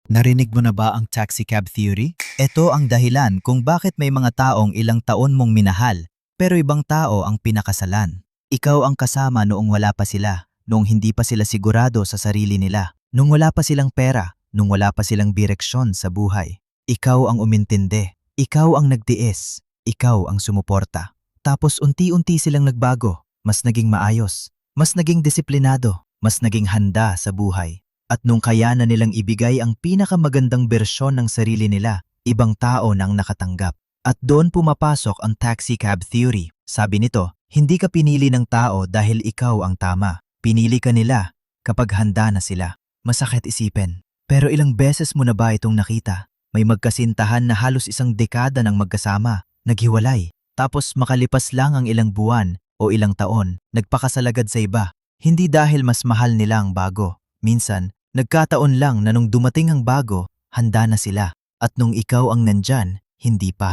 Narinig mo na ba ang taxi cab theory? Ito ang dahilan kung bakit may mga taong ilang taon mong minahal, pero ibang tao ang pinakasalan. Ikaw ang kasama noong wala pa sila, noong hindi pa sila sigurado sa sarili nila, noong wala pa silang pera, noong wala pa silang direksyon sa buhay. Ikaw ang umintindi, ikaw ang nagtiis, ikaw ang sumuporta. Tapos unti-unti silang nagbago, mas naging maayos, mas naging disiplinado, mas naging handa sa buhay. At nung kaya na nilang ibigay ang pinakamagandang bersyon ng sarili nila, ibang tao nang nakatanggap. At doon pumapasok ang taxi cab theory. Sabi nito, hindi ka pinili ng tao dahil ikaw ang tama. Pinili ka nila kapag handa na sila. Masakit isipin. Pero ilang beses mo na ba itong nakita? May magkasintahan na halos isang dekada nang magkasama, naghiwalay. Tapos makalipas lang ang ilang buwan o ilang taon, nagpakasalagad sa iba. Hindi dahil mas mahal nila ang bago. Minsan, nagkataon lang na nung dumating ang bago, handa na sila. At nung ikaw ang nandyan, hindi pa.